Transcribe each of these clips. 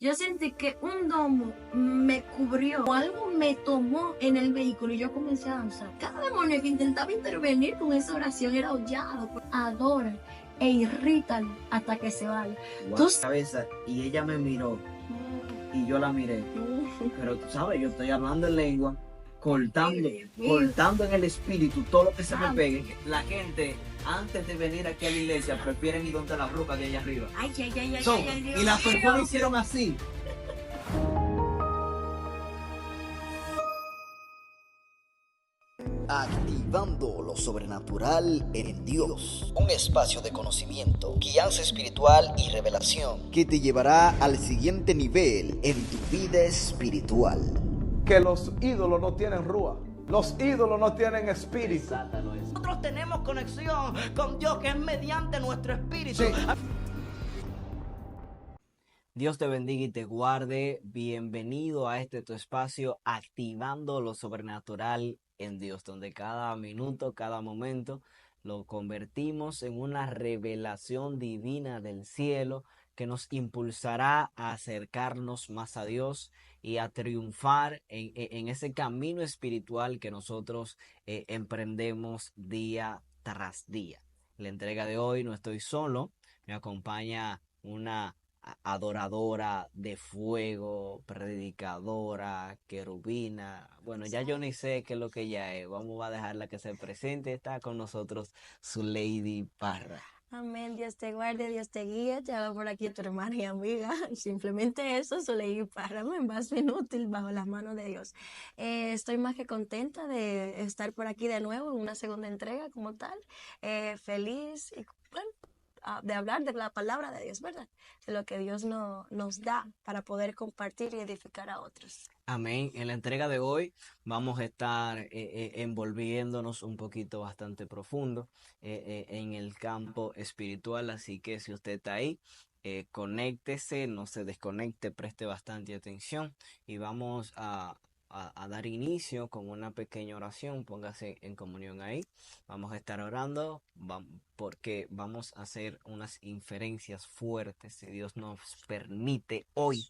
Yo sentí que un domo me cubrió, o algo me tomó en el vehículo y yo comencé a danzar. Cada demonio que intentaba intervenir con esa oración era hollado. Adoran e irritan hasta que se vaya. Wow. Cabeza, y ella me miró y yo la miré. Pero tú sabes, yo estoy hablando en lengua, cortando en el espíritu todo lo que se me pegue. La gente, antes de venir aquí a la iglesia, prefieren ir donde la bruja de allá arriba. Y las personas hicieron así. Activando lo sobrenatural en Dios. Un espacio de conocimiento, guianza espiritual y revelación que te llevará al siguiente nivel en tu vida espiritual. Que los ídolos no tienen rúa. Los ídolos no tienen espíritu. Nosotros tenemos conexión con Dios, que es mediante nuestro espíritu. Sí. Dios te bendiga y te guarde. Bienvenido a este tu espacio, activando lo sobrenatural en Dios, donde cada minuto, cada momento lo convertimos en una revelación divina del cielo que nos impulsará a acercarnos más a Dios y a triunfar en ese camino espiritual que nosotros emprendemos día tras día. En la entrega de hoy no estoy solo, me acompaña una adoradora de fuego, predicadora, querubina. Bueno, ya yo ni sé qué es lo que ella es. Vamos a dejarla que se presente. Está con nosotros Zuleidi Parra. Amén, Dios te guarde, Dios te guíe, te hago por aquí tu hermana y amiga. Simplemente eso, Zuleidi Parra, más inútil bajo las manos de Dios. Estoy más que contenta de estar por aquí de nuevo en una segunda entrega como tal. Feliz y bueno, de hablar de la palabra de Dios, ¿verdad? De lo que Dios nos da para poder compartir y edificar a otros. Amén. En la entrega de hoy vamos a estar envolviéndonos un poquito bastante profundo en el campo espiritual, así que si usted está ahí, conéctese, no se desconecte, preste bastante atención y vamos a dar inicio con una pequeña oración. Póngase en comunión ahí. Vamos a estar orando porque vamos a hacer unas inferencias fuertes, si Dios nos permite hoy,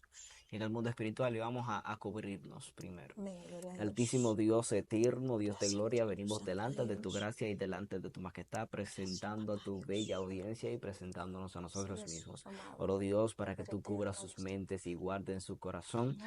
en el mundo espiritual, y vamos a cubrirnos primero. Altísimo Dios eterno, Dios de gloria, venimos delante de tu gracia y delante de tu majestad, presentando a tu bella audiencia y presentándonos a nosotros mismos. Oro Dios para que tú cubras sus mentes y guardes su corazón.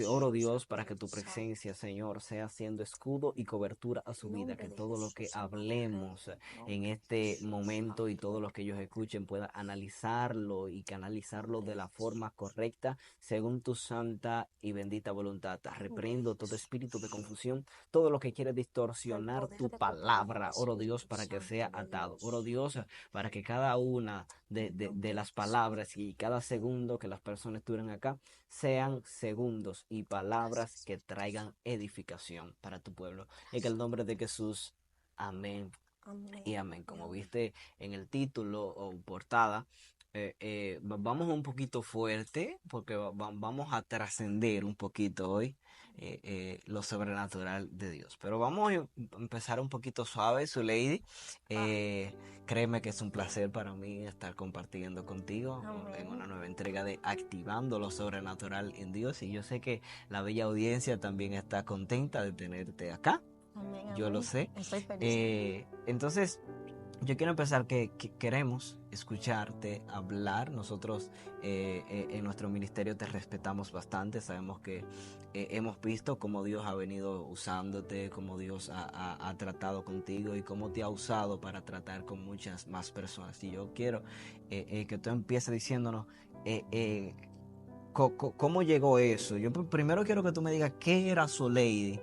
Oro Dios para que tu presencia, Señor, sea siendo escudo y cobertura a su vida, que todo lo que hablemos en este momento y todo lo que ellos escuchen pueda analizarlo y canalizarlo de la forma correcta según tu santa y bendita voluntad. Reprendo todo espíritu de confusión, todo lo que quiere distorsionar tu palabra. Oro Dios para que sea atado. Oro Dios para que cada una de las palabras y cada segundo que las personas estuvieran acá sean segundos y palabras que traigan edificación para tu pueblo. En el nombre de Jesús. Amén. Y amén. Como viste en el título o portada, vamos un poquito fuerte porque vamos a trascender un poquito hoy lo sobrenatural de Dios. Pero vamos a empezar un poquito suave, Zuleidi. Créeme que es un placer para mí estar compartiendo contigo en una nueva entrega de Activando lo Sobrenatural en Dios. Y yo sé que la bella audiencia también está contenta de tenerte acá. Amén, Yo lo sé. Estoy feliz. Entonces, yo quiero empezar que queremos escucharte hablar. Nosotros en nuestro ministerio te respetamos bastante. Sabemos que hemos visto cómo Dios ha venido usándote, cómo Dios ha tratado contigo y cómo te ha usado para tratar con muchas más personas. Y yo quiero que tú empieces diciéndonos ¿cómo llegó eso? Yo primero quiero que tú me digas qué era Zuleidi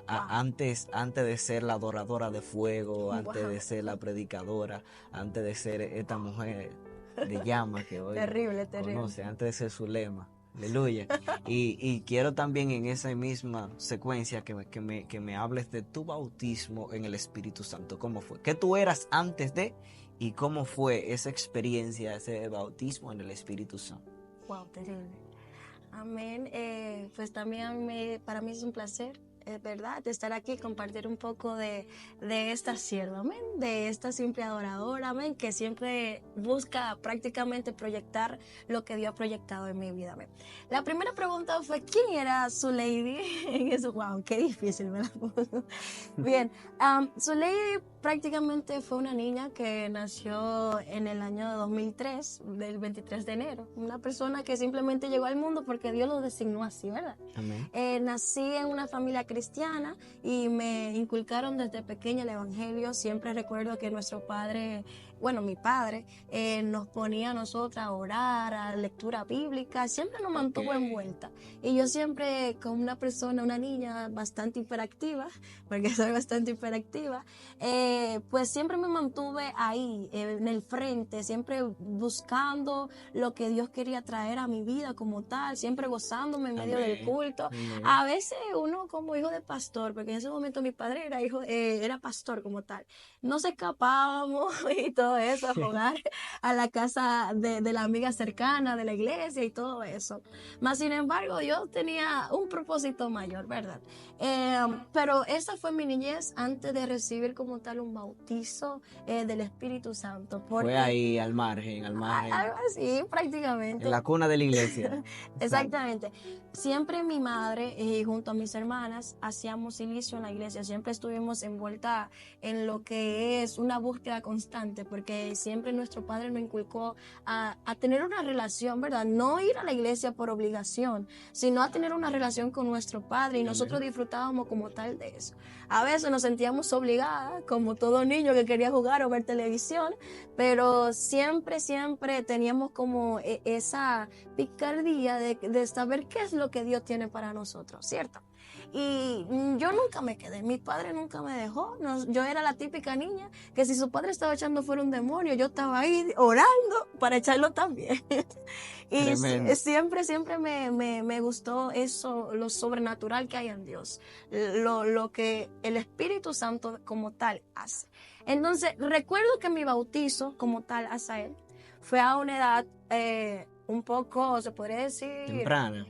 antes de ser la adoradora de fuego, antes de ser la predicadora, antes de ser esta mujer de llama que hoy terrible. conoce, antes de ser Zulema. Aleluya. Y quiero también en esa misma secuencia que me hables de tu bautismo en el Espíritu Santo. ¿Cómo fue? ¿Qué tú eras antes de y cómo fue esa experiencia, ese bautismo en el Espíritu Santo? Wow, terrible. Amén. Pues también para mí es un placer ¿verdad? De estar aquí, compartir un poco de esta sierva, amén, de esta simple adoradora, amén, que siempre busca prácticamente proyectar lo que Dios ha proyectado en mi vida, amén. La primera pregunta fue, ¿quién era Zuleidi? En eso, wow, qué difícil me la puso. Bien, Zuleidi prácticamente fue una niña que nació en el año 2003, del 23 de enero. Una persona que simplemente llegó al mundo porque Dios lo designó así, ¿verdad? Amén. Nací en una familia cristiana y me inculcaron desde pequeña el evangelio. Siempre recuerdo que nuestro padre, bueno, mi padre, nos ponía a nosotras a orar, a lectura bíblica, siempre nos mantuvo envuelta. Y yo siempre, como una persona, una niña bastante hiperactiva, porque soy bastante hiperactiva, pues siempre me mantuve ahí, en el frente, siempre buscando lo que Dios quería traer a mi vida como tal, siempre gozándome en medio del culto. Amén. A veces uno como hijo de pastor, porque en ese momento mi padre era pastor como tal, nos escapábamos y todo eso, a jugar a la casa de la amiga cercana, de la iglesia y todo eso. Mas sin embargo, Dios tenía un propósito mayor, ¿verdad? Pero esa fue mi niñez antes de recibir como tal un bautizo del Espíritu Santo. Porque, Fue ahí al margen, algo así, prácticamente. en la cuna de la iglesia. Exactamente. Siempre mi madre y junto a mis hermanas hacíamos inicio en la iglesia. Siempre estuvimos envuelta en lo que es una búsqueda constante, porque siempre nuestro padre nos inculcó a tener una relación, ¿verdad? No ir a la iglesia por obligación, sino a tener una relación con nuestro padre, y nosotros disfrutábamos como tal de eso. A veces nos sentíamos obligadas, como todo niño que quería jugar o ver televisión, pero siempre teníamos como esa picardía de saber qué es lo que Dios tiene para nosotros, ¿cierto? Y yo nunca me quedé, mi padre nunca me dejó. Yo era la típica niña que si su padre estaba echando fuera un demonio, yo estaba ahí orando para echarlo también. Y Tremendo. siempre me gustó eso, lo sobrenatural que hay en Dios, lo que el Espíritu Santo como tal hace. Entonces, recuerdo que mi bautizo como tal hacia él fue a una edad un poco, se podría decir...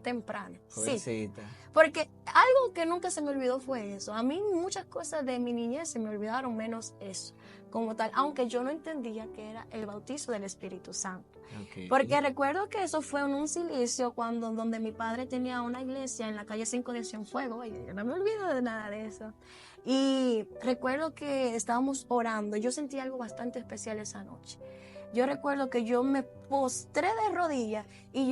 Temprana, sí. Jovencita. Porque algo que nunca se me olvidó fue eso. A mí muchas cosas de mi niñez se me olvidaron, menos eso, como tal. Aunque yo no entendía que era el bautizo del Espíritu Santo. Okay. Porque recuerdo que eso fue en un silicio donde mi padre tenía una iglesia en la calle 5 de Cienfuegos. Oye, yo no me olvido de nada de eso. Y recuerdo que estábamos orando. Yo sentí algo bastante especial esa noche. Yo recuerdo que yo me postré de rodillas y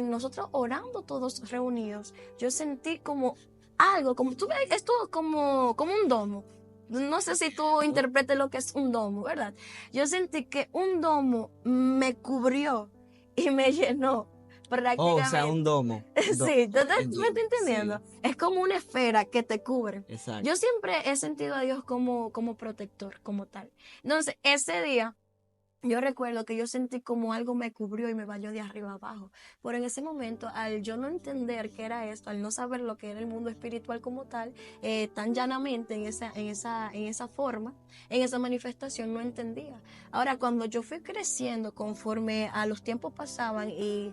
nosotros orando todos reunidos, yo sentí como algo, como tú ves, esto como un domo. No sé si tú interpretes lo que es un domo, ¿verdad? Yo sentí que un domo me cubrió y me llenó prácticamente. O sea, un domo. Sí, ¿me estás entendiendo? Sí. Es como una esfera que te cubre. Exacto. Yo siempre he sentido a Dios como protector, como tal. Entonces, ese día, yo recuerdo que yo sentí como algo me cubrió y me bañó de arriba abajo. Pero en ese momento, al yo no entender qué era esto, al no saber lo que era el mundo espiritual como tal, tan llanamente en esa forma, en esa manifestación, no entendía. Ahora, cuando yo fui creciendo conforme a los tiempos pasaban y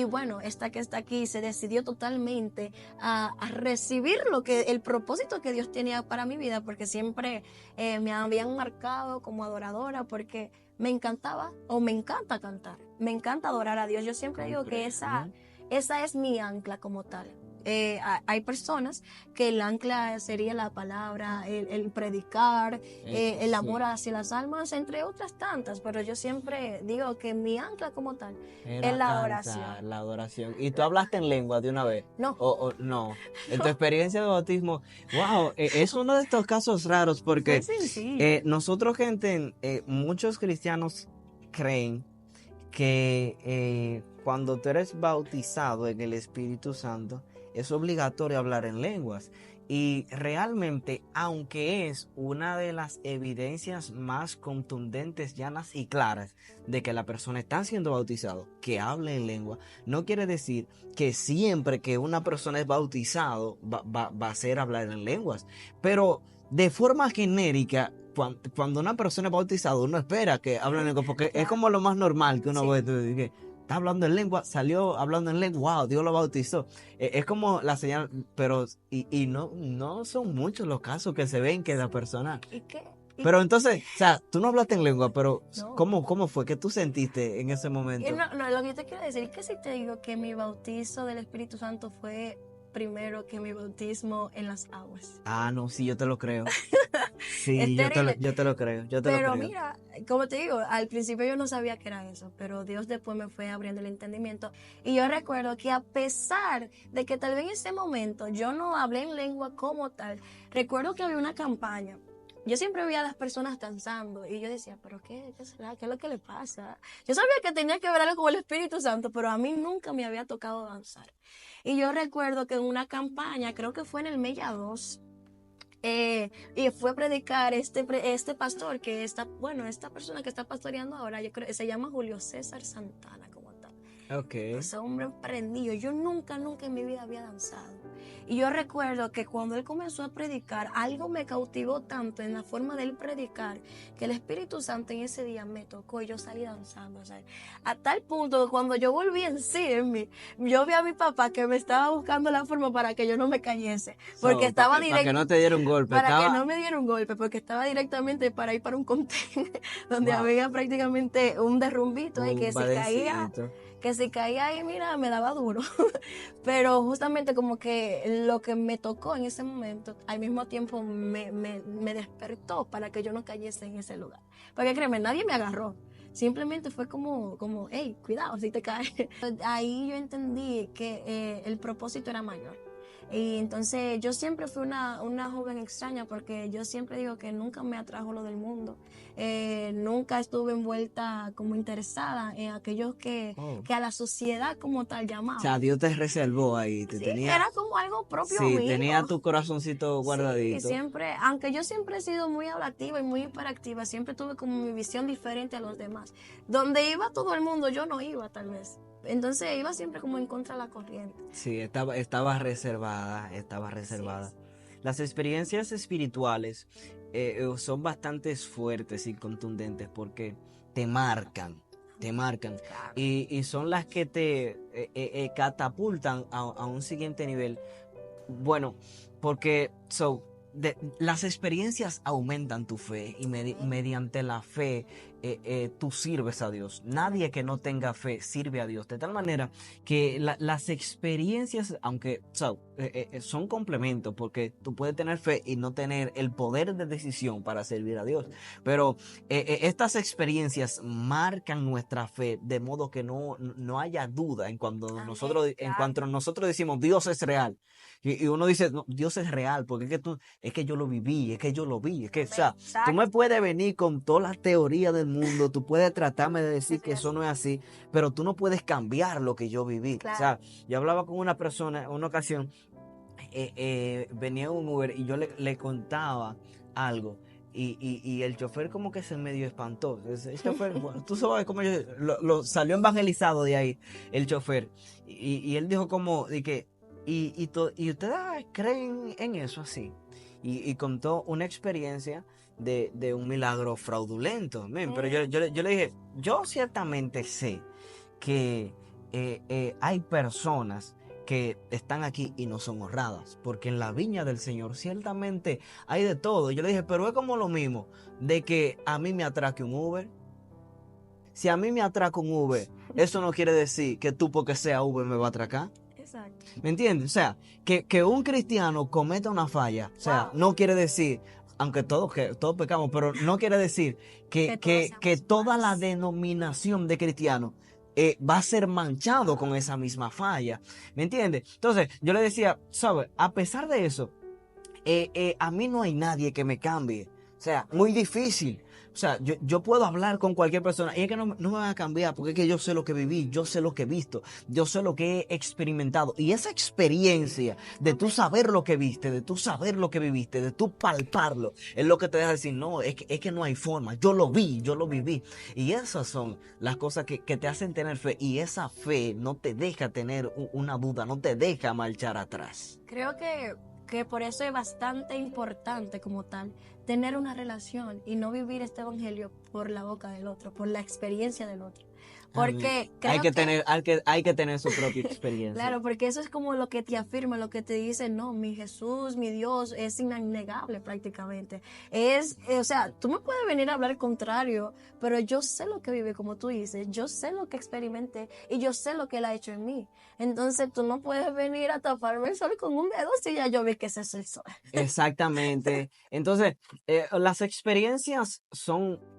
bueno, esta que está aquí se decidió totalmente a recibir el propósito que Dios tenía para mi vida, porque siempre me habían marcado como adoradora, porque me encantaba o me encanta cantar, me encanta adorar a Dios. Yo siempre digo que esa es mi ancla como tal. Hay personas que el ancla sería la palabra, el predicar, el amor hacia las almas, entre otras tantas, pero yo siempre digo que mi ancla como tal es la adoración. La adoración. ¿Y tú hablaste en lengua de una vez? No. No. En tu experiencia de bautismo, wow, es uno de estos casos raros porque nosotros, gente, muchos cristianos creen que cuando tú eres bautizado en el Espíritu Santo, es obligatorio hablar en lenguas. Y realmente, aunque es una de las evidencias más contundentes, llanas y claras de que la persona está siendo bautizado, que hable en lengua, no quiere decir que siempre que una persona es bautizado va a ser hablar en lenguas. Pero de forma genérica, cuando una persona es bautizada, uno espera que hable en lengua, porque es como lo más normal que uno ve. está hablando en lengua, salió hablando en lengua, wow, Dios lo bautizó. Es como la señal, pero y no son muchos los casos que se ven que la persona... ¿Y qué? Pero entonces, o sea, tú no hablaste en lengua, pero No. ¿cómo fue? ¿Qué tú sentiste en ese momento? No, lo que yo te quiero decir es que si te digo que mi bautizo del Espíritu Santo fue primero que mi bautismo en las aguas. Ah, no, sí, yo te lo creo. Sí, Es terrible. yo te lo creo, Pero mira, como te digo, al principio yo no sabía que era eso, pero Dios después me fue abriendo el entendimiento. Y yo recuerdo que a pesar de que tal vez en ese momento yo no hablé en lengua como tal, recuerdo que había una campaña. Yo siempre veía a las personas danzando y yo decía, ¿pero qué será? ¿Qué es lo que le pasa? Yo sabía que tenía que ver algo con el Espíritu Santo, pero a mí nunca me había tocado danzar. Y yo recuerdo que en una campaña, creo que fue en el Mella 2, y fue a predicar este pastor esta persona que está pastoreando ahora, yo creo, se llama Julio César Santana como tal. Okay. Ese hombre prendido. Yo nunca en mi vida había danzado. Y yo recuerdo que cuando él comenzó a predicar, algo me cautivó tanto en la forma de él predicar, que el Espíritu Santo en ese día me tocó y yo salí danzando. O sea, a tal punto que cuando yo volví en sí, yo vi a mi papá que me estaba buscando la forma para que yo no me cayese. Porque estaba para que no te diera un golpe. Para que no me diera un golpe, porque estaba directamente para ir para un container donde había prácticamente un derrumbito y que si caía ahí, mira, me daba duro. Pero justamente como que lo que me tocó en ese momento, al mismo tiempo me despertó para que yo no cayese en ese lugar. Porque créeme, nadie me agarró. Simplemente fue como, hey, cuidado si te caes. Ahí yo entendí que el propósito era mayor. Y entonces yo siempre fui una joven extraña porque yo siempre digo que nunca me atrajo lo del mundo. Nunca estuve envuelta como interesada en aquellos que a la sociedad como tal llamaban. O sea, Dios te reservó ahí. Era como algo propio mío. Sí, tenía tu corazoncito guardadito. Sí, siempre, aunque yo siempre he sido muy hablativa y muy hiperactiva, siempre tuve como mi visión diferente a los demás. Donde iba todo el mundo, yo no iba tal vez. Entonces iba siempre como en contra de la corriente. Sí, estaba reservada. Sí. Las experiencias espirituales son bastante fuertes y contundentes porque te marcan. Claro. Y son las que te catapultan a un siguiente nivel. Bueno, porque las experiencias aumentan tu fe y mediante la fe tú sirves a Dios. Nadie que no tenga fe sirve a Dios. De tal manera que las experiencias, aunque son complementos, porque tú puedes tener fe y no tener el poder de decisión para servir a Dios. Pero estas experiencias marcan nuestra fe de modo que no haya duda en cuanto nosotros decimos Dios es real. Y uno dice, no, Dios es real, porque es que yo lo viví, es que yo lo vi. Es que, o sea, tú me puedes venir con toda la teoría del mundo, tú puedes tratarme de decir que eso no es así, pero tú no puedes cambiar lo que yo viví. Claro. O sea, yo hablaba con una persona en una ocasión, venía un Uber y yo le contaba algo. Y el chofer como que se medio espantó. El chofer, bueno, tú sabes cómo lo salió evangelizado de ahí, el chofer. Y él dijo como, de que, ¿y ustedes creen en eso así? Y contó una experiencia de un milagro fraudulento. Pero yo le dije, yo ciertamente sé que hay personas que están aquí y no son honradas, porque en la viña del Señor ciertamente hay de todo. Yo le dije, pero es como lo mismo de que a mí me atraque un Uber. Si a mí me atraca un Uber, eso no quiere decir que tú porque sea Uber me va a atracar. Exacto. ¿Me entiendes? O sea, que un cristiano cometa una falla, o sea, no quiere decir, aunque todos pecamos, pero no quiere decir que toda la denominación de cristianos va a ser manchado con esa misma falla. ¿Me entiendes? Entonces, yo le decía, ¿sabes? A pesar de eso, a mí no hay nadie que me cambie. O sea, muy difícil. O sea, yo puedo hablar con cualquier persona y es que no me van a cambiar porque es que yo sé lo que viví, yo sé lo que he visto, yo sé lo que he experimentado. Y esa experiencia de tú saber lo que viste, de tú saber lo que viviste, de tú palparlo, es lo que te deja decir, no, es que no hay forma. Yo lo vi, yo lo viví. Y esas son las cosas que te hacen tener fe. Y esa fe no te deja tener una duda, no te deja marchar atrás. Creo que por eso es bastante importante como tal tener una relación y no vivir este evangelio por la boca del otro, por la experiencia del otro. Porque Hay creo que tener, hay que tener su propia experiencia. Claro, porque eso es como lo que te afirma, lo que te dice, no, mi Jesús, mi Dios, es innegable prácticamente. O sea, tú me puedes venir a hablar contrario, pero yo sé lo que vive, como tú dices, yo sé lo que experimenté y yo sé lo que Él ha hecho en mí. Entonces tú no puedes venir a taparme el sol con un dedo si ya yo vi que ese es el sol. Exactamente. Entonces, las experiencias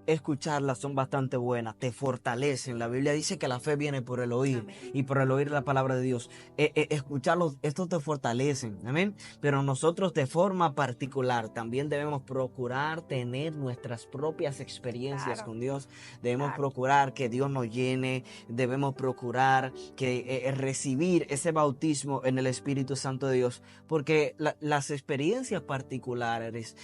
escucharlas son bastante buenas, te fortalecen. La Biblia dice que la fe viene por el oír Amén. y por el oír la palabra de Dios. Escucharlos, estos te fortalecen, amén. Pero nosotros de forma particular también debemos procurar tener nuestras propias experiencias Claro. con Dios. Debemos Claro. procurar que Dios nos llene, debemos procurar que recibir ese bautismo en el Espíritu Santo de Dios, porque las experiencias particulares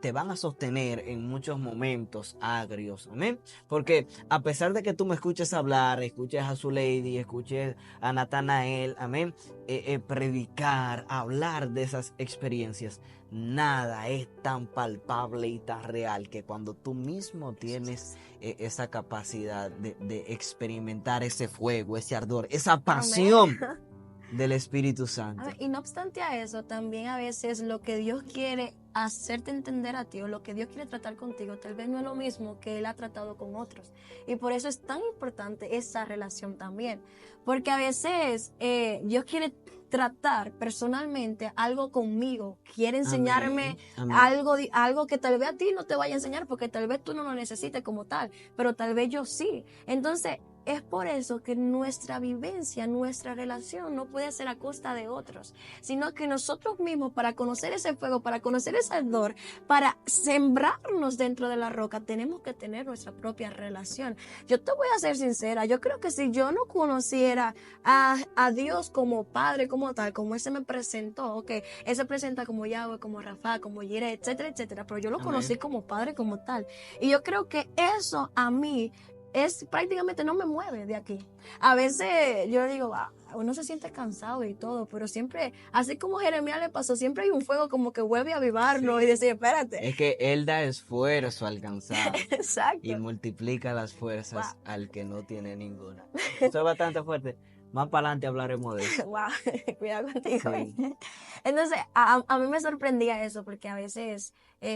te van a sostener en muchos momentos agrios, amén. Porque a pesar de que tú me escuches hablar, escuches a su lady, escuches a Natanael, amén, predicar, hablar de esas experiencias, nada es tan palpable y tan real que cuando tú mismo tienes esa capacidad de experimentar ese fuego, ese ardor, esa pasión del Espíritu Santo. Y no obstante a eso, también a veces lo que Dios quiere hacerte entender a ti o lo que Dios quiere tratar contigo tal vez no es lo mismo que Él ha tratado con otros. Y por eso es tan importante esa relación también. Porque a veces Dios quiere tratar personalmente algo conmigo, quiere enseñarme Amén. algo que tal vez a ti no te vaya a enseñar porque tal vez tú no lo necesites como tal, pero tal vez yo sí. Entonces, es por eso que nuestra vivencia, nuestra relación no puede ser a costa de otros, sino que nosotros mismos, para conocer ese fuego, para conocer ese ardor, para sembrarnos dentro de la roca, tenemos que tener nuestra propia relación. Yo te voy a ser sincera, yo creo que si yo no conociera a Dios como Padre, como tal, como Él se me presentó, ok, Él se presenta como Yahweh, como Rafa, como Jireh, etcétera, etcétera, pero yo lo conocí como Padre, como tal. Y yo creo que eso a mí prácticamente no me mueve de aquí. A veces yo digo, uno se siente cansado y todo, pero siempre, así como Jeremías le pasó, siempre hay un fuego como que vuelve a avivarnos y decir, espérate. Es que Él da esfuerzo al cansado Exacto. y multiplica las fuerzas al que no tiene ninguna. Eso es bastante fuerte. Más para adelante hablaremos de eso. Wow, cuidado contigo. Sí. Entonces, a mí me sorprendía eso porque a veces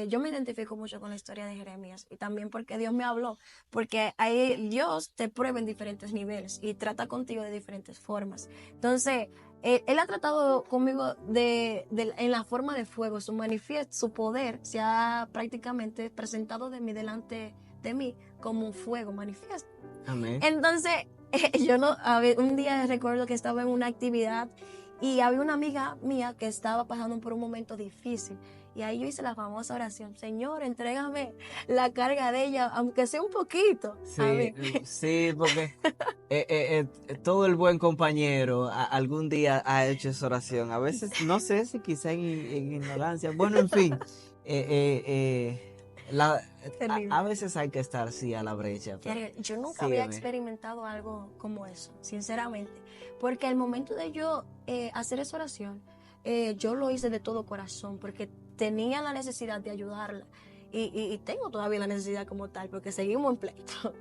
yo me identifico mucho con la historia de Jeremías y también porque Dios me habló, porque ahí Dios te prueba en diferentes niveles y trata contigo de diferentes formas. Entonces, Él ha tratado conmigo en la forma de fuego, su poder se ha prácticamente presentado delante de mí como un fuego manifiesto. Amén. Entonces, un día recuerdo que estaba en una actividad y había una amiga mía que estaba pasando por un momento difícil. Y ahí yo hice la famosa oración, Señor, entrégame la carga de ella, aunque sea un poquito. Sí, sí, porque todo el buen compañero algún día ha hecho esa oración. A veces, no sé si quizá en ignorancia. Bueno, en fin. A veces hay que estar, sí, a la brecha. Yo nunca había experimentado algo como eso, sinceramente. Porque al momento de yo hacer esa oración, yo lo hice de todo corazón, porque tenía la necesidad de ayudarla. Y tengo todavía la necesidad como tal, porque seguimos en pleito.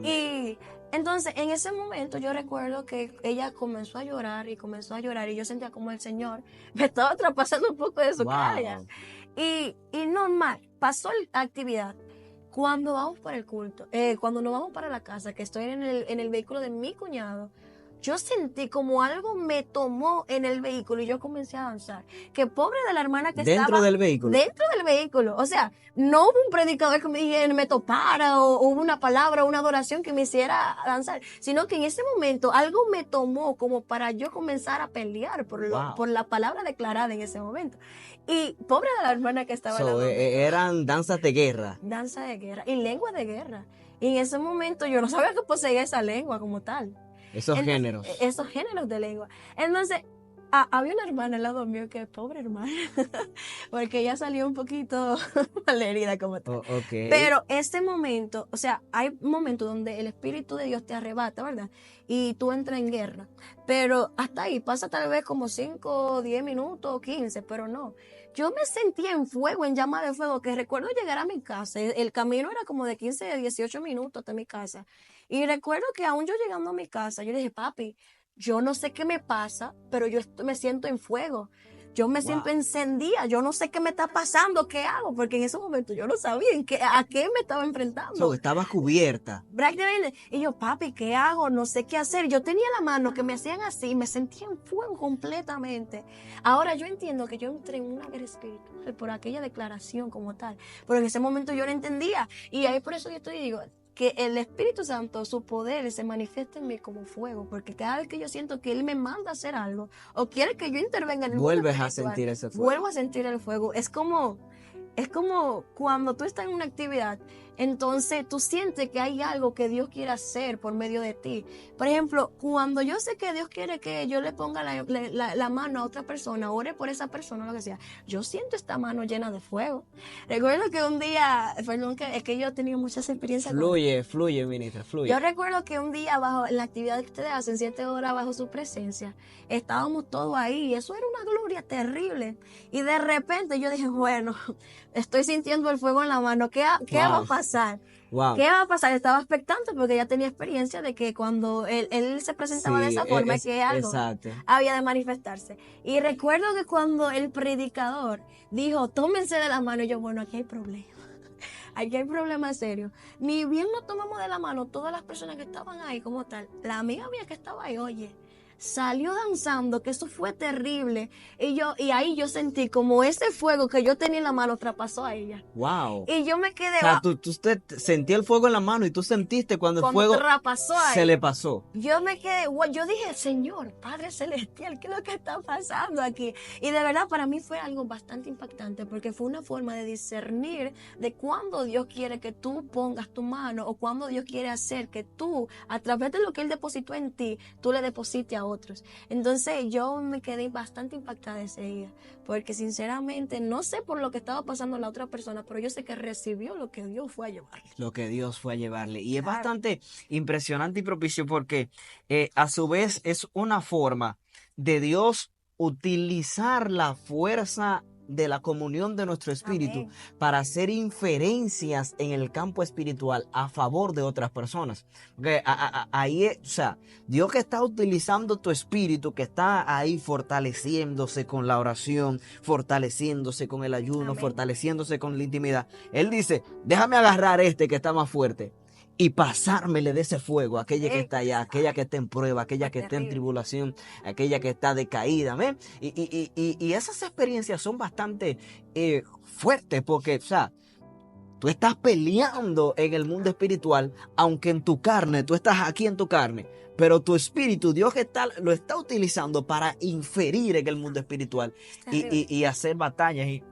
Y entonces, en ese momento, yo recuerdo que ella comenzó a llorar, y yo sentía como el Señor me estaba traspasando un poco de su cara. Y normal, pasó la actividad. Cuando vamos para el culto, cuando nos vamos para la casa, que estoy en el vehículo de mi cuñado, yo sentí como algo me tomó en el vehículo y yo comencé a danzar. Que pobre de la hermana que estaba ¿Dentro del vehículo? Dentro del vehículo. O sea, no hubo un predicador que me topara o hubo una palabra, una adoración que me hiciera danzar, sino que en ese momento algo me tomó como para yo comenzar a pelear por la palabra declarada en ese momento. Y pobre de la hermana que estaba eran danzas de guerra. Danza de guerra y lengua de guerra. Y en ese momento yo no sabía que poseía esa lengua como tal. Esos géneros de lengua. Entonces, Había una hermana al lado mío que, pobre hermana, porque ella salió un poquito malherida como tal. Ok. Pero este momento, o sea, hay momentos donde el Espíritu de Dios te arrebata, ¿verdad? Y tú entras en guerra. Pero hasta ahí pasa tal vez como 5, 10 minutos, 15, pero no. Yo me sentía en fuego, en llama de fuego, que recuerdo llegar a mi casa. El camino era como de 15 a 18 minutos hasta mi casa. Y recuerdo que aún yo llegando a mi casa, yo le dije, papi, yo no sé qué me pasa, pero me siento en fuego. Yo me siento encendida, yo no sé qué me está pasando, qué hago, porque en ese momento yo no sabía a qué me estaba enfrentando. Estaba cubierta. Prácticamente. Y yo, papi, ¿qué hago? No sé qué hacer. Yo tenía la mano que me hacían así y me sentía en fuego completamente. Ahora yo entiendo que yo entré en una guerra espiritual por aquella declaración como tal. Pero en ese momento yo no entendía. Y ahí por eso yo digo, que el Espíritu Santo, su poder se manifiesta en mí como fuego, porque cada vez que yo siento que Él me manda a hacer algo o quiere que yo intervenga en el mundo Vuelves a espiritual, sentir ese fuego. vuelvo a sentir el fuego. Es como cuando tú estás en una actividad, entonces tú sientes que hay algo que Dios quiere hacer por medio de ti. Por ejemplo, cuando yo sé que Dios quiere que yo le ponga la mano a otra persona, ore por esa persona, lo que sea, yo siento esta mano llena de fuego. Recuerdo que un día, perdón, es que yo he tenido muchas experiencias. Fluye, ministra, fluye. Yo recuerdo que un día en la actividad que ustedes hacen, 7 horas bajo su presencia, estábamos todos ahí y eso era una gloria terrible. Y de repente yo dije, bueno, estoy sintiendo el fuego en la mano, ¿qué va a pasar? Wow. ¿Qué va a pasar? Estaba expectante porque ya tenía experiencia de que cuando él se presentaba de esa forma, que algo había de manifestarse. Y recuerdo que cuando el predicador dijo, tómense de la mano, y yo, bueno, aquí hay problema. Aquí hay problema serio. Ni bien nos tomamos de la mano todas las personas que estaban ahí como tal. La amiga mía que estaba ahí, oye, salió danzando, que eso fue terrible. Y ahí yo sentí como ese fuego que yo tenía en la mano traspasó a ella. Wow. Y yo me quedé... O sea, tú sentí el fuego en la mano y tú sentiste cuando el fuego se le pasó. Yo me quedé, yo dije, Señor, Padre Celestial, ¿qué es lo que está pasando aquí? Y de verdad para mí fue algo bastante impactante porque fue una forma de discernir de cuándo Dios quiere que tú pongas tu mano o cuándo Dios quiere hacer que tú, a través de lo que Él depositó en ti, tú le deposites a otros. Entonces yo me quedé bastante impactada ese día, porque sinceramente no sé por lo que estaba pasando la otra persona, pero yo sé que recibió lo que Dios fue a llevarle. Lo que Dios fue a llevarle. Y es bastante impresionante y propicio porque a su vez es una forma de Dios utilizar la fuerza de la comunión de nuestro espíritu para hacer inferencias en el campo espiritual a favor de otras personas. Porque ahí es, o sea, Dios que está utilizando tu espíritu, que está ahí fortaleciéndose con la oración, fortaleciéndose con el ayuno, fortaleciéndose con la intimidad. Él dice, déjame agarrar que está más fuerte y pasármele de ese fuego, aquella que está allá, aquella que está en prueba, aquella que está en tribulación, aquella que está decaída. ¿Ven? Y esas experiencias son bastante fuertes porque, o sea, tú estás peleando en el mundo espiritual, aunque en tu carne, tú estás aquí en tu carne, pero tu espíritu, Dios lo está utilizando para inferir en el mundo espiritual y hacer batallas. Y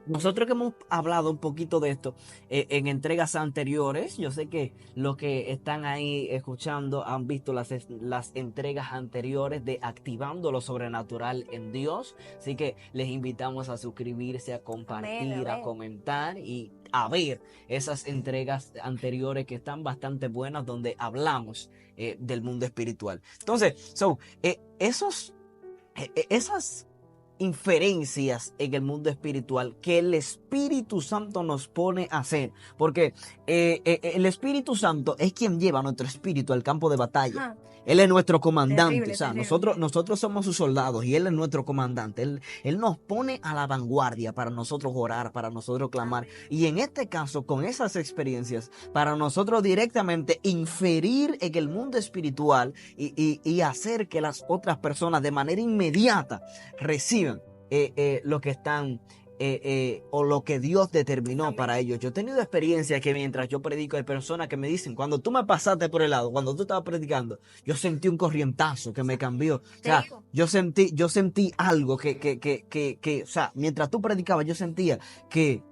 nosotros que hemos hablado un poquito de esto en entregas anteriores, yo sé que los que están ahí escuchando han visto las entregas anteriores de Activando lo Sobrenatural en Dios, así que les invitamos a suscribirse, a compartir, a comentar y a ver esas entregas anteriores que están bastante buenas donde hablamos del mundo espiritual. Entonces, esas inferencias en el mundo espiritual que el Espíritu Santo nos pone a hacer, porque el Espíritu Santo es quien lleva nuestro espíritu al campo de batalla. Él es nuestro comandante, terrible, o sea, terrible. nosotros somos sus soldados y Él es nuestro comandante. Él nos pone a la vanguardia para nosotros orar, para nosotros clamar. Y en este caso, con esas experiencias, para nosotros directamente inferir en el mundo espiritual y hacer que las otras personas de manera inmediata reciban lo que están o lo que Dios determinó para ellos. Yo he tenido experiencias que mientras yo predico hay personas que me dicen, cuando tú me pasaste por el lado, cuando tú estabas predicando, yo sentí un corrientazo que me cambió. O sea, yo sentí algo que o sea, mientras tú predicabas, yo sentía que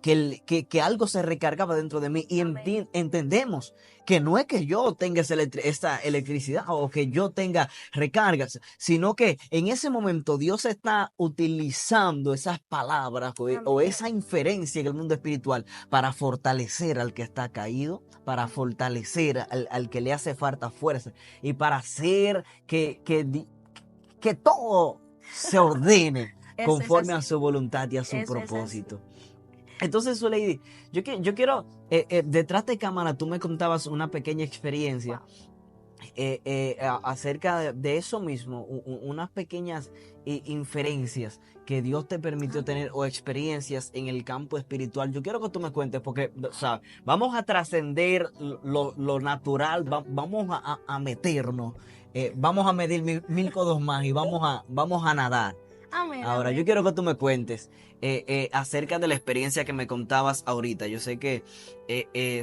que algo se recargaba dentro de mí y entendemos que no es que yo tenga esa electricidad o que yo tenga recargas, sino que en ese momento Dios está utilizando esas palabras o esa inferencia en el mundo espiritual para fortalecer al que está caído, para fortalecer al que le hace falta fuerza y para hacer que todo se ordene conforme a su voluntad y a su propósito. Entonces, Zuleidi, yo quiero, detrás de cámara, tú me contabas una pequeña experiencia acerca de eso mismo, unas pequeñas inferencias que Dios te permitió tener o experiencias en el campo espiritual. Yo quiero que tú me cuentes porque, o sea, vamos a trascender lo natural, vamos a meternos, vamos a medir mil codos más y vamos a nadar. Amén, Ahora, amén. yo quiero que tú me cuentes acerca de la experiencia que me contabas ahorita. Yo sé que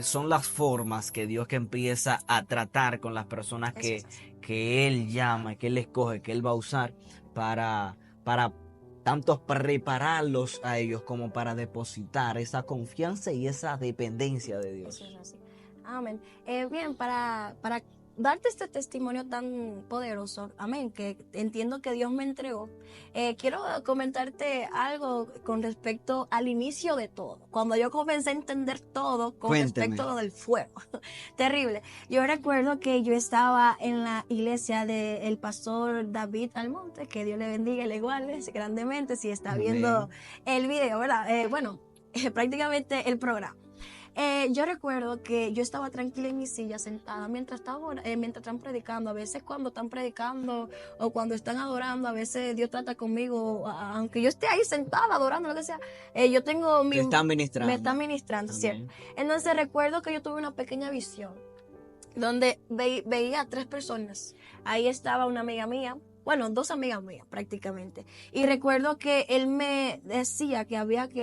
son las formas que Dios que empieza a tratar con las personas Eso es así. que Él llama, que Él escoge, que Él va a usar para tanto prepararlos a ellos como para depositar esa confianza y esa dependencia de Dios. Eso es así. Amén. Bien, para darte este testimonio tan poderoso, amén, que entiendo que Dios me entregó, quiero comentarte algo con respecto al inicio de todo. Cuando yo comencé a entender todo con Cuénteme. respecto a lo del fuego. Terrible. Yo recuerdo que yo estaba en la iglesia del pastor David Almonte, que Dios le bendiga y le guarde grandemente si está viendo el video, ¿verdad? Prácticamente el programa. Yo recuerdo que yo estaba tranquila en mi silla sentada mientras están predicando. A veces cuando están predicando o cuando están adorando, a veces Dios trata conmigo, aunque yo esté ahí sentada adorando, lo que sea. Yo tengo Te están ministrando. Me están ministrando, Amén. ¿cierto? Entonces recuerdo que yo tuve una pequeña visión donde veía a 3 personas. Ahí estaba una amiga mía. Bueno, 2 amigas mías prácticamente. Y recuerdo que él me decía que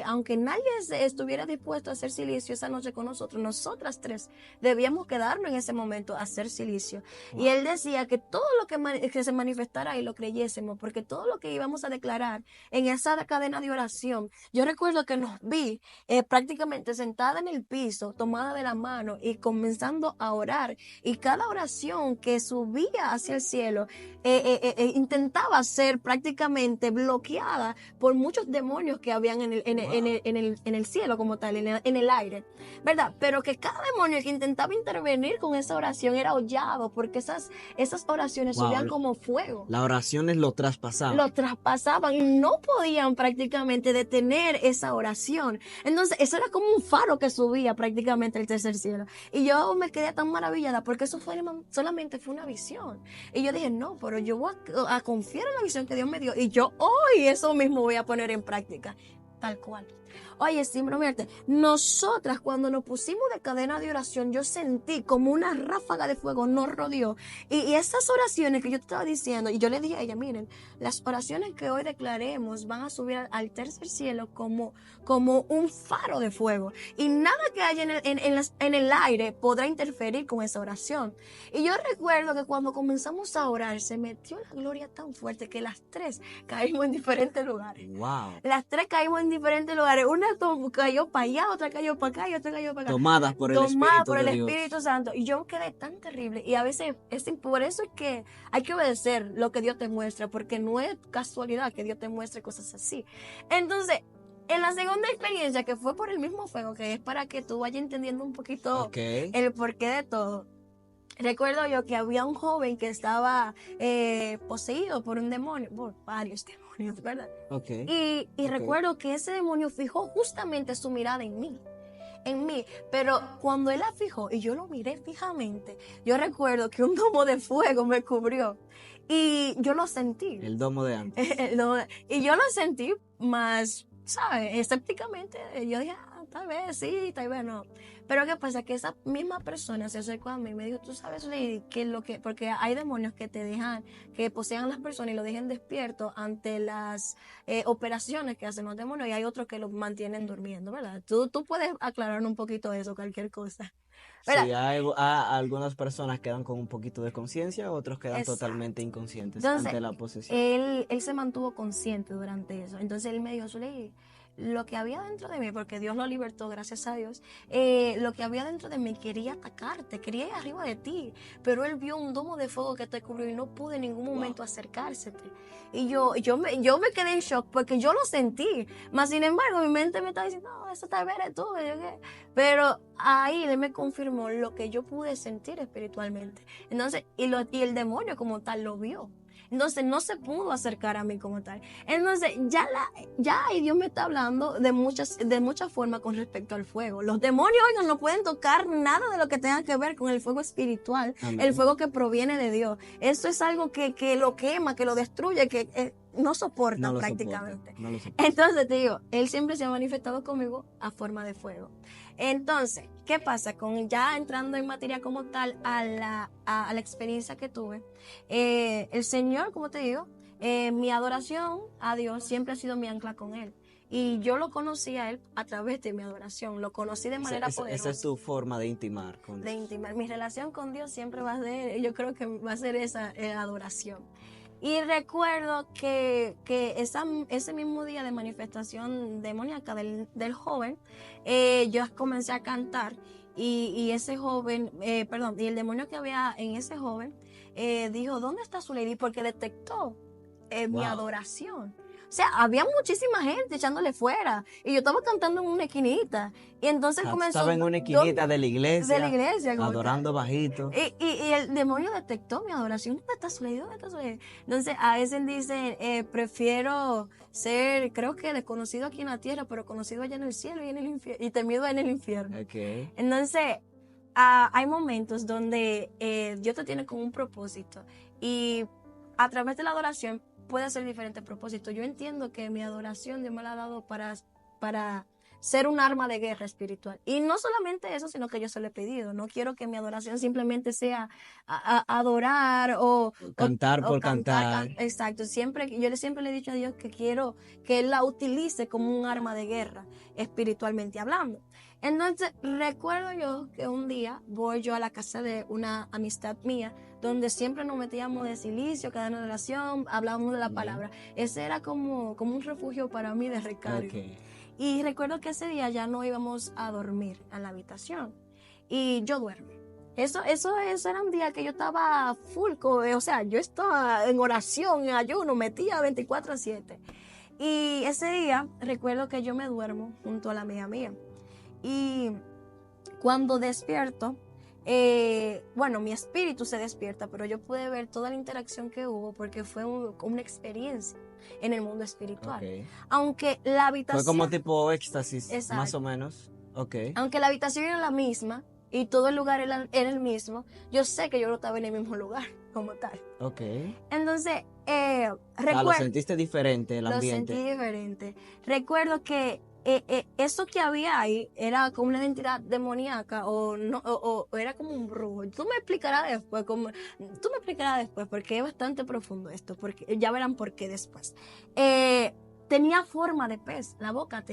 aunque nadie estuviera dispuesto a hacer silicio esa noche con nosotros, nosotras 3 debíamos quedarnos en ese momento a hacer silicio. Wow. Y él decía que todo lo que se manifestara ahí lo creyésemos, porque todo lo que íbamos a declarar en esa cadena de oración, yo recuerdo que nos vi prácticamente sentada en el piso, tomada de la mano y comenzando a orar. Y cada oración que subía hacia el cielo, intentaba ser prácticamente bloqueada por muchos demonios que habían en el cielo como tal, en el aire, ¿verdad? Pero que cada demonio que intentaba intervenir con esa oración era hollado, porque esas oraciones subían como fuego. Las oraciones lo traspasaban. Lo traspasaban y no podían prácticamente detener esa oración. Entonces, eso era como un faro que subía prácticamente al tercer cielo. Y yo me quedé tan maravillada porque eso solamente fue una visión. Y yo dije, no, pero yo voy a confiar en la visión que Dios me dio y yo hoy eso mismo voy a poner en práctica, tal cual. Oye, sí, bromearte, nosotras cuando nos pusimos de cadena de oración, yo sentí como una ráfaga de fuego nos rodeó. Y esas oraciones que yo te estaba diciendo, y yo le dije a ella, miren, las oraciones que hoy declaremos van a subir al tercer cielo como un faro de fuego. Y nada que haya en el aire podrá interferir con esa oración. Y yo recuerdo que cuando comenzamos a orar, se metió la gloria tan fuerte que las 3 caímos en diferentes lugares. Wow. Las 3 caímos en diferentes lugares. Una cayó para allá, otra cayó para acá y otra cayó para acá. Tomadas por el Espíritu Santo. Y yo quedé tan terrible. Y a veces, por eso es que hay que obedecer lo que Dios te muestra, porque no es casualidad que Dios te muestre cosas así. Entonces, en la segunda experiencia, que fue por el mismo fuego, que es para que tú vayas entendiendo un poquito el porqué de todo. Recuerdo yo que había un joven que estaba poseído por un demonio, por varios demonios, ¿verdad? Y recuerdo que ese demonio fijó justamente su mirada en mí, pero cuando él la fijó y yo lo miré fijamente, yo recuerdo que un domo de fuego me cubrió y yo lo sentí. El domo de antes. Y yo lo sentí más, ¿sabes? Escépticamente, yo dije, tal vez sí, tal vez no. Pero ¿qué pasa? Que esa misma persona se acercó a mí y me dijo, tú sabes, Lady, porque hay demonios que te dejan, que posean a las personas y lo dejan despierto ante las operaciones que hacen los demonios, y hay otros que los mantienen durmiendo, ¿verdad? Tú puedes aclarar un poquito eso, cualquier cosa. ¿Verdad? Sí, hay algunas personas quedan con un poquito de conciencia, otros quedan totalmente inconscientes. Entonces, ante la posesión. Él se mantuvo consciente durante eso. Entonces él me dijo, Lady, lo que había dentro de mí, porque Dios lo libertó, gracias a Dios, lo que había dentro de mí quería atacarte, quería ir arriba de ti, pero él vio un domo de fuego que te cubrió y no pude en ningún momento acercársete. Y yo me quedé en shock porque yo lo sentí, mas sin embargo mi mente me estaba diciendo, no, eso tal vez eres tú, pero ahí él me confirmó lo que yo pude sentir espiritualmente. Entonces, y el demonio como tal lo vio. Entonces no se pudo acercar a mí como tal. Entonces ya ahí Dios me está hablando de muchas formas con respecto al fuego. Los demonios, oigan, no pueden tocar nada de lo que tenga que ver con el fuego espiritual, Amén. el fuego que proviene de Dios. Eso es algo que lo quema, que lo destruye, que no soporta No lo prácticamente. soporta, no lo soporta. Entonces te digo, él siempre se ha manifestado conmigo a forma de fuego. Entonces, ¿qué pasa? Con ya entrando en materia como tal a la experiencia que tuve, el Señor, como te digo, mi adoración a Dios siempre ha sido mi ancla con Él. Y yo lo conocí a Él a través de mi adoración, lo conocí de manera poderosa. Esa es tu forma de intimar con De Dios. intimar. Mi relación con Dios siempre va a ser, yo creo que va a ser esa adoración. Y recuerdo que ese mismo día de manifestación demoníaca del joven, yo comencé a cantar y ese joven, y el demonio que había en ese joven dijo, ¿dónde está su lady? Porque detectó mi Wow. adoración. O sea, había muchísima gente echándole fuera y yo estaba cantando en una esquinita y entonces comenzó... Estaba en una esquinita de la iglesia, como adorando tal. bajito. Y el demonio detectó mi adoración. ¿Dónde está su ley? ¿Dónde está su ley? Entonces, a veces dicen, prefiero ser, creo que desconocido aquí en la tierra, pero conocido allá en el cielo y en el infierno, y temido en el infierno. Okay. Entonces, hay momentos donde Dios te tiene con un propósito y a través de la adoración puede hacer diferentes propósitos. Yo entiendo que mi adoración Dios me la ha dado para ser un arma de guerra espiritual. Y no solamente eso, sino que yo se lo he pedido. No quiero que mi adoración simplemente sea adorar o Cantar por cantar. Exacto. Yo siempre le he dicho a Dios que quiero que Él la utilice como un arma de guerra, espiritualmente hablando. Entonces, recuerdo yo que un día voy yo a la casa de una amistad mía, donde siempre nos metíamos de silicio, cadena de oración, hablábamos de la palabra. Ese era como un refugio para mí de recarga. Okay. Y recuerdo que ese día ya no íbamos a dormir en la habitación. Y yo duermo. Eso era un día que yo estaba full, o sea, yo estaba en oración, en ayuno, metía 24/7. Y ese día recuerdo que yo me duermo junto a la amiga mía. Y cuando despierto, mi espíritu se despierta, pero yo pude ver toda la interacción que hubo porque fue una experiencia en el mundo espiritual. Okay. Aunque la habitación... Fue como tipo éxtasis, Exacto. más o menos. Okay. Aunque la habitación era la misma y todo el lugar era el mismo, yo sé que yo no estaba en el mismo lugar como tal. Okay. Entonces, Lo sentiste diferente el ambiente. Lo sentí diferente. Recuerdo que eso que había ahí era como una identidad demoníaca o era como un brujo. Tú me explicarás después porque es bastante profundo esto, porque ya verán por qué después. Tenía forma de pez, la boca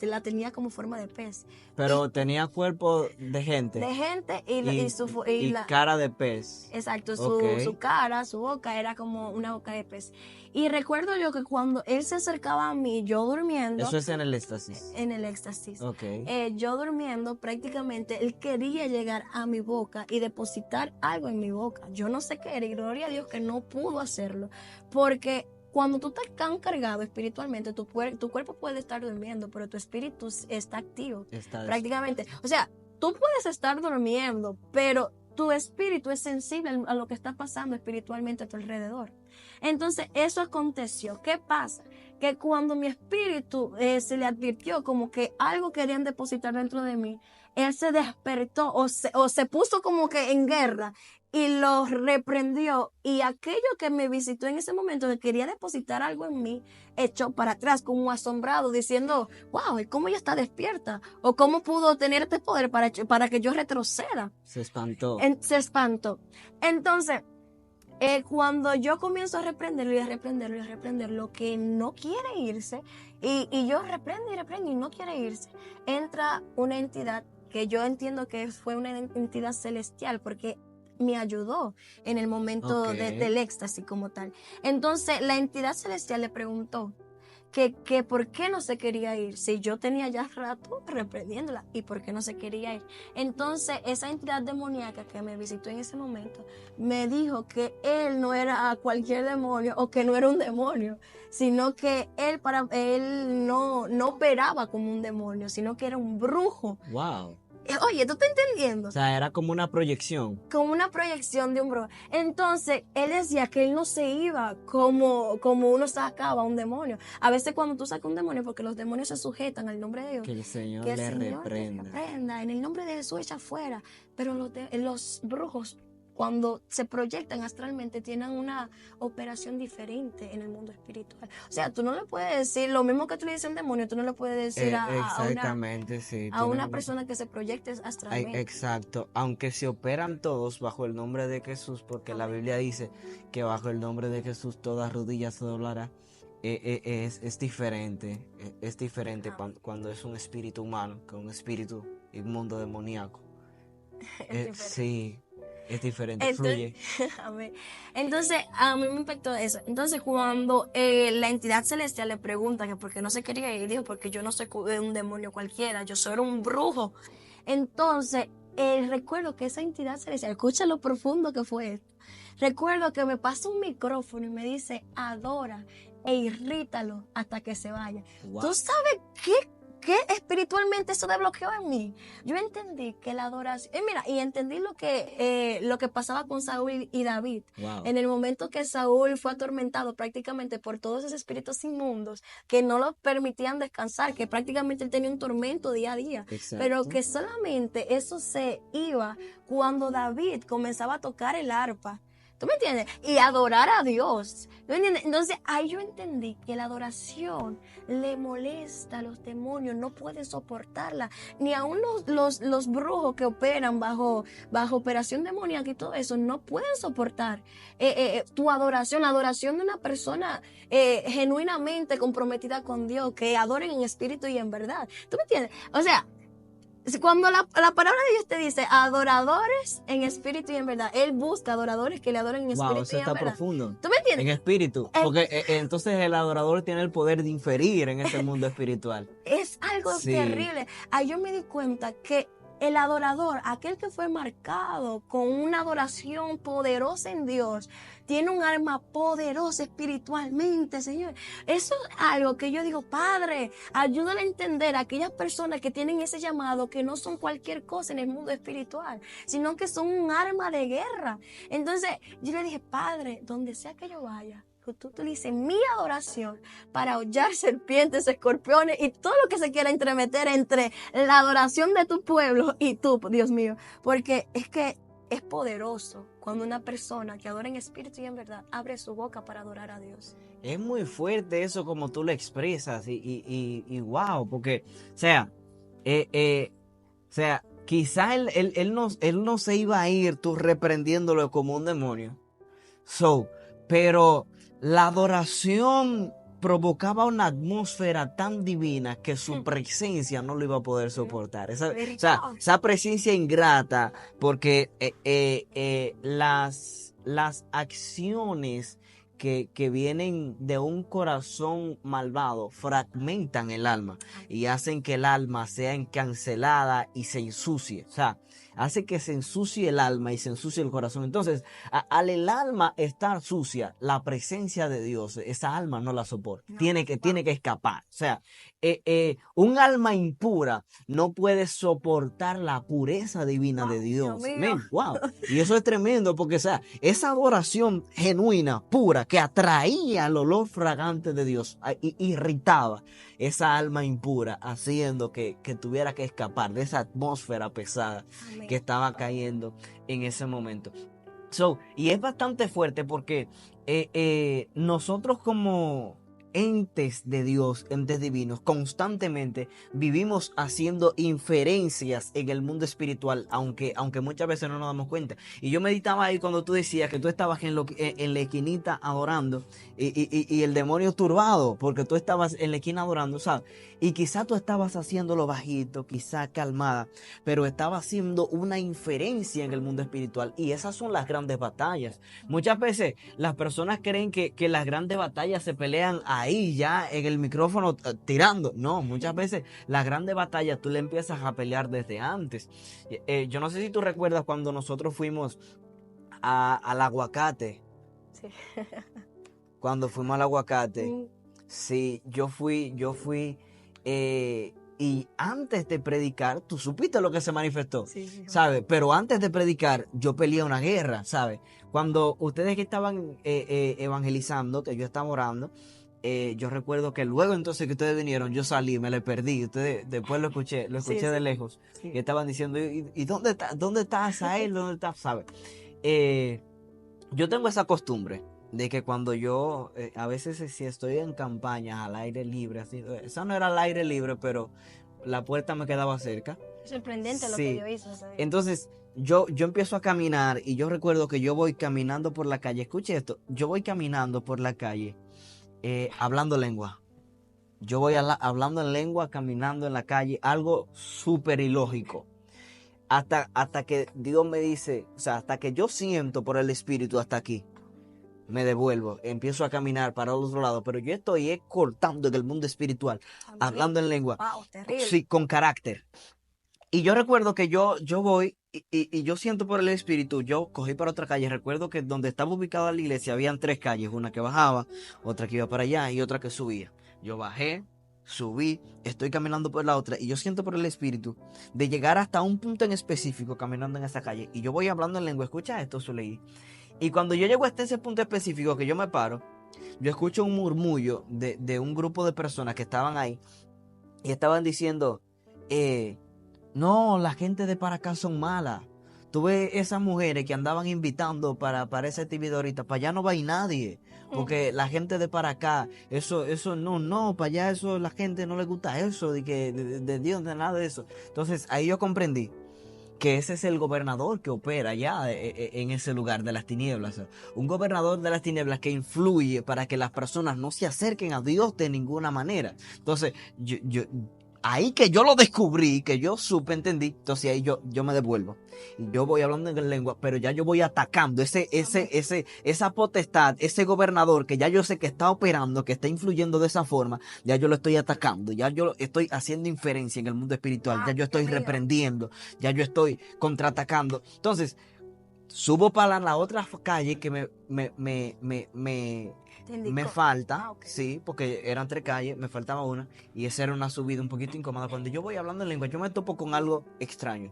la tenía como forma de pez. Pero tenía cuerpo de gente. De gente y cara de pez. Exacto, Okay. su cara, su boca era como una boca de pez. Y recuerdo yo que cuando él se acercaba a mí, yo durmiendo... Eso es en el éxtasis. En el éxtasis. Okay. Yo durmiendo, prácticamente, él quería llegar a mi boca y depositar algo en mi boca. Yo no sé qué era, y gloria a Dios que no pudo hacerlo, porque... Cuando tú estás tan cargado espiritualmente, tu cuerpo puede estar durmiendo, pero tu espíritu está activo, prácticamente. O sea, tú puedes estar durmiendo, pero tu espíritu es sensible a lo que está pasando espiritualmente a tu alrededor. Entonces, eso aconteció. ¿Qué pasa? Que cuando mi espíritu se le advirtió como que algo querían depositar dentro de mí, él se despertó o se puso como que en guerra y lo reprendió, y aquello que me visitó en ese momento, que quería depositar algo en mí, echó para atrás como asombrado, diciendo, wow, ¿cómo ella está despierta? ¿O cómo pudo tener este poder para que yo retroceda? Se espantó. Se espantó. Entonces, cuando yo comienzo a reprenderlo y a reprenderlo, que no quiere irse, y yo reprendo y no quiere irse, entra una entidad que yo entiendo que fue una entidad celestial, porque me ayudó en el momento del éxtasis como tal. Entonces, la entidad celestial le preguntó, que por qué no se quería ir, si yo tenía ya rato reprendiéndola, y por qué no se quería ir. Entonces, esa entidad demoníaca que me visitó en ese momento, me dijo que él no era cualquier demonio, o que no era un demonio, sino que él no operaba como un demonio, sino que era un brujo. Wow. Oye, ¿tú estás entendiendo? O sea, era como una proyección. Como una proyección de un brujo. Entonces, él decía que él no se iba como uno sacaba un demonio. A veces cuando tú sacas un demonio, porque los demonios se sujetan al nombre de Dios, Que el Señor que el le Señor reprenda. le reprenda, en el nombre de Jesús echa fuera. Pero los brujos, cuando se proyectan astralmente, tienen una operación diferente en el mundo espiritual. O sea, tú no le puedes decir lo mismo que tú le dices a un demonio, tú no le puedes decir Exactamente, sí. a una persona que se proyecte astralmente. Exacto. Aunque se operan todos bajo el nombre de Jesús, porque la Biblia dice que bajo el nombre de Jesús toda rodilla se doblará. Es diferente. Es diferente cuando es un espíritu humano que un espíritu inmundo demoníaco. Sí. Es diferente, fluye. Amén. Entonces, a mí me impactó eso. Entonces, cuando la entidad celestial le pregunta que por qué no se quería ir, dijo, porque yo no soy un demonio cualquiera, yo soy un brujo. Entonces, recuerdo que esa entidad celestial, escucha lo profundo que fue esto. Recuerdo que me pasa un micrófono y me dice, adora e irrítalo hasta que se vaya. Wow. ¿Tú sabes qué espiritualmente eso desbloqueó en mí? Yo entendí que la adoración, y entendí lo que pasaba con Saúl y David. Wow. En el momento que Saúl fue atormentado prácticamente por todos esos espíritus inmundos que no lo permitían descansar, que prácticamente él tenía un tormento día a día. Exacto. Pero que solamente eso se iba cuando David comenzaba a tocar el arpa. ¿Tú me entiendes? Y adorar a Dios. ¿Tú me entiendes? Entonces ahí yo entendí que la adoración le molesta a los demonios, no pueden soportarla. Ni aún los brujos que operan bajo operación demoníaca y todo eso, no pueden soportar tu adoración, la adoración de una persona genuinamente comprometida con Dios, que adoren en espíritu y en verdad. ¿Tú me entiendes? O sea, cuando la palabra de Dios te dice adoradores en espíritu y en verdad, Él busca adoradores que le adoren en espíritu Eso y en está verdad. profundo. ¿Tú me entiendes? En espíritu. Porque entonces el adorador tiene el poder de inferir en ese mundo espiritual. Es algo Sí. terrible. Ahí yo me di cuenta que el adorador, aquel que fue marcado con una adoración poderosa en Dios, tiene un alma poderosa espiritualmente, Señor. Eso es algo que yo digo, Padre, ayúdale a entender a aquellas personas que tienen ese llamado, que no son cualquier cosa en el mundo espiritual, sino que son un arma de guerra. Entonces yo le dije, Padre, donde sea que yo vaya, tú utilices mi adoración para hollar serpientes, escorpiones y todo lo que se quiera entremeter entre la adoración de tu pueblo y tú, Dios mío. Porque es que es poderoso cuando una persona que adora en espíritu y en verdad abre su boca para adorar a Dios. Es muy fuerte eso como tú lo expresas y wow, porque, o sea, quizás él no se iba a ir tú reprendiéndolo como un demonio. Pero la adoración provocaba una atmósfera tan divina que su presencia no lo iba a poder soportar. Esa presencia ingrata, porque las acciones que vienen de un corazón malvado fragmentan el alma y hacen que el alma sea encancelada y se ensucie. O sea, hace que se ensucie el alma y se ensucie el corazón. Entonces, al el alma estar sucia, la presencia de Dios, esa alma no la soporta. Tiene que escapar. O sea, un alma impura no puede soportar la pureza divina de Dios. Wow. Y eso es tremendo porque, o sea, esa adoración genuina, pura, que atraía el olor fragante de Dios, irritaba esa alma impura, haciendo que tuviera que escapar de esa atmósfera pesada que estaba cayendo en ese momento. Y es bastante fuerte porque nosotros como entes de Dios, entes divinos, constantemente vivimos haciendo inferencias en el mundo espiritual, aunque muchas veces no nos damos cuenta. Y yo meditaba ahí cuando tú decías que tú estabas en la esquinita adorando y el demonio turbado, porque tú estabas en la esquina adorando, ¿sabes? Y quizá tú estabas haciéndolo bajito, quizá calmada, pero estaba haciendo una inferencia en el mundo espiritual. Y esas son las grandes batallas. Muchas veces las personas creen que las grandes batallas se pelean ahí ahí ya en el micrófono tirando. No, muchas veces las grandes batallas tú le empiezas a pelear desde antes. Yo no sé si tú recuerdas cuando nosotros fuimos al aguacate. Sí. Cuando fuimos al aguacate, Mm. sí, yo fui, y antes de predicar, tú supiste lo que se manifestó, Sí, sí. ¿sabes? Pero antes de predicar, yo peleé una guerra, ¿sabes? Cuando ustedes que estaban evangelizando, que yo estaba orando, yo recuerdo que luego entonces que ustedes vinieron, yo salí, me le perdí. Ustedes después lo escuché Sí, de sí. lejos. Sí. Y estaban diciendo, ¿y dónde está Asael? ¿Dónde está? ¿Sabes? Yo tengo esa costumbre de que cuando yo, a veces si estoy en campañas al aire libre, así, esa no era al aire libre, pero la puerta me quedaba cerca. Sorprendente lo Sí. que Dios hizo. ¿Sabes? Entonces, yo empiezo a caminar y yo recuerdo que yo voy caminando por la calle. Escuche esto, yo voy caminando por la calle hablando lengua. Yo voy hablando en lengua, caminando en la calle, algo súper ilógico. Hasta que Dios me dice, o sea, hasta que yo siento por el Espíritu hasta aquí, me devuelvo, empiezo a caminar para el otro lado, pero yo estoy cortando en el mundo espiritual, Amén. hablando en lengua, Wow, terrible. sí, con carácter. Y yo recuerdo que yo voy y yo siento por el Espíritu, yo cogí para otra calle. Recuerdo que donde estaba ubicada la iglesia habían 3 calles, una que bajaba, otra que iba para allá y otra que subía. Yo bajé, subí, estoy caminando por la otra y yo siento por el Espíritu de llegar hasta un punto en específico caminando en esa calle. Y yo voy hablando en lengua, escucha esto, Zuleidi. Y cuando yo llego hasta ese punto específico que yo me paro, yo escucho un murmullo de un grupo de personas que estaban ahí y estaban diciendo, no, la gente de para acá son malas. Tú ves esas mujeres que andaban invitando para esa actividad ahorita, para allá no va a ir nadie, porque la gente de para acá, eso no, para allá eso, la gente no le gusta eso, de Dios, de nada de eso. Entonces ahí yo comprendí que ese es el gobernador que opera allá en ese lugar de las tinieblas. Un gobernador de las tinieblas que influye para que las personas no se acerquen a Dios de ninguna manera. Entonces, ahí que yo lo descubrí, que yo entendí, entonces ahí yo me devuelvo. Y yo voy hablando en lengua, pero ya yo voy atacando esa potestad, ese gobernador que ya yo sé que está operando, que está influyendo de esa forma, ya yo lo estoy atacando, ya yo estoy haciendo inferencia en el mundo espiritual, ya yo estoy reprendiendo, ya yo estoy contraatacando. Entonces, subo para la otra calle que me falta, Okay. sí, porque eran 3 calles, me faltaba una, y esa era una subida un poquito incómoda. Cuando yo voy hablando en lengua, yo me topo con algo extraño.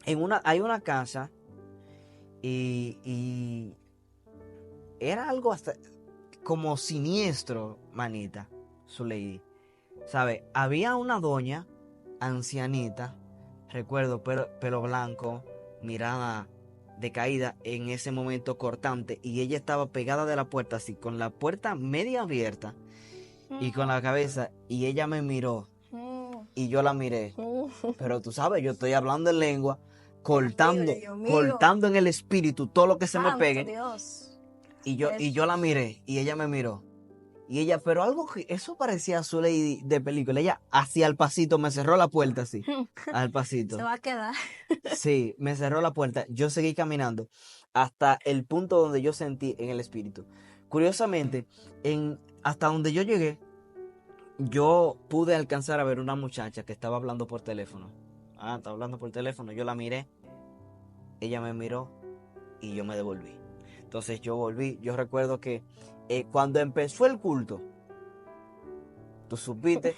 Hay una casa y era algo hasta como siniestro, manita, Zuleidi. ¿Sabe? Había una doña ancianita, recuerdo, pelo blanco, mirada decaída, en ese momento cortante, y ella estaba pegada de la puerta así, con la puerta media abierta y con la cabeza, y ella me miró y yo la miré. Pero tú sabes, yo estoy hablando en lengua, cortando en el espíritu todo lo que se me pegue. Dios. Y yo la miré y ella me miró. Y ella, pero algo que eso parecía Zuleidi de película. Ella hacía el pasito, me cerró la puerta así, al pasito. Se va a quedar. Sí, me cerró la puerta. Yo seguí caminando hasta el punto donde yo sentí en el espíritu. Curiosamente, hasta donde yo llegué, yo pude alcanzar a ver una muchacha que estaba hablando por teléfono. Estaba hablando por teléfono. Yo la miré, ella me miró y yo me devolví. Entonces yo volví. Yo recuerdo que cuando empezó el culto, tú supiste,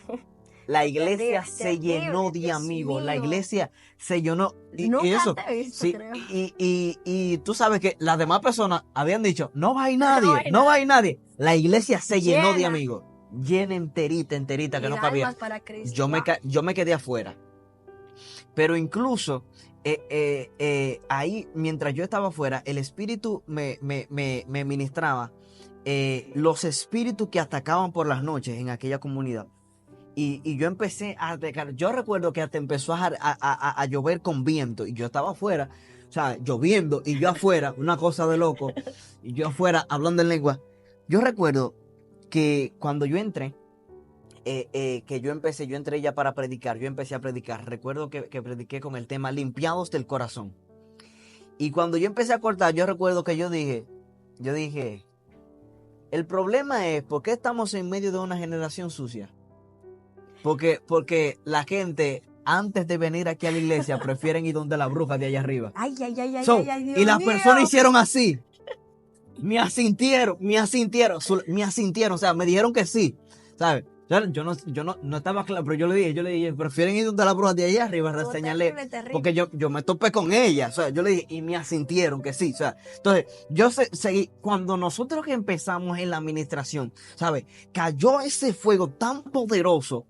la iglesia se llenó de amigos. La iglesia se llenó. Y eso, te he visto, sí, creo. y tú sabes que las demás personas habían dicho, no va a ir nadie, no va a ir nadie. La iglesia se llenó de amigos. Llena enterita, que no cabía. Para Cristo. Yo me quedé afuera. Pero incluso ahí, mientras yo estaba afuera, el Espíritu me ministraba los espíritus que atacaban por las noches en aquella comunidad. Y yo empecé a atacar. Yo recuerdo que hasta empezó a llover con viento y yo estaba afuera, o sea, lloviendo y yo afuera, una cosa de loco, y yo afuera hablando en lengua. Yo recuerdo que cuando yo entré, yo entré ya para predicar, yo empecé a predicar. Recuerdo que prediqué con el tema limpiados del corazón. Y cuando yo empecé a cortar, yo recuerdo que yo dije, El problema es, ¿por qué estamos en medio de una generación sucia? Porque la gente, antes de venir aquí a la iglesia, prefieren ir donde la bruja de allá arriba. Ay, ay, ay, ay, So, ay, ay, Dios y las mío. personas hicieron así. Me asintieron, o sea, me dijeron que sí, ¿sabes? Yo no estaba claro, pero yo le dije, prefieren ir donde la bruja de allá arriba, Estuvo reseñarle, terrible, terrible. porque yo me topé con ella, o sea, yo le dije, y me asintieron que sí, o sea, entonces, seguí, cuando nosotros que empezamos en la administración, ¿sabes? Cayó ese fuego tan poderoso,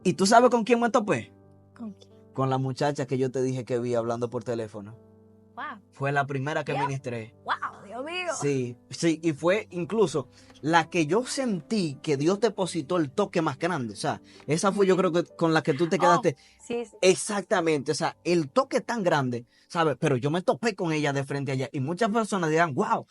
y ¿tú sabes con quién me topé? ¿Con quién? Con la muchacha que yo te dije que vi hablando por teléfono. Wow, Fue la primera que Dios. ministré. wow, Dios mío. Sí, y fue incluso la que yo sentí que Dios depositó el toque más grande. O sea, esa fue yo creo que con la que tú te quedaste. Sí, sí. Exactamente, o sea, el toque tan grande, ¿sabes? Pero yo me topé con ella de frente allá y muchas personas dirán, wow,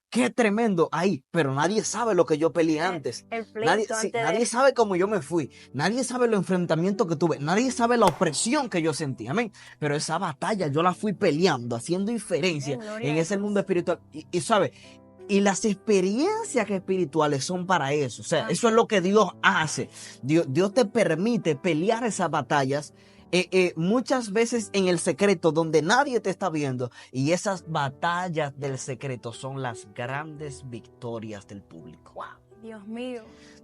qué tremendo ahí, pero nadie sabe lo que yo peleé antes. El pleito antes de- Nadie sabe cómo yo me fui, nadie sabe los enfrentamientos que tuve, nadie sabe la opresión que yo sentí, amén. Pero esa batalla yo la fui peleando, haciendo diferencia Amén, gloria en a ese Dios. mundo espiritual. Y ¿sabes? Y las experiencias espirituales son para eso. O sea, Amén. eso es lo que Dios hace. Dios te permite pelear esas batallas muchas veces en el secreto donde nadie te está viendo. Y esas batallas del secreto son las grandes victorias del público. Wow, Dios mío.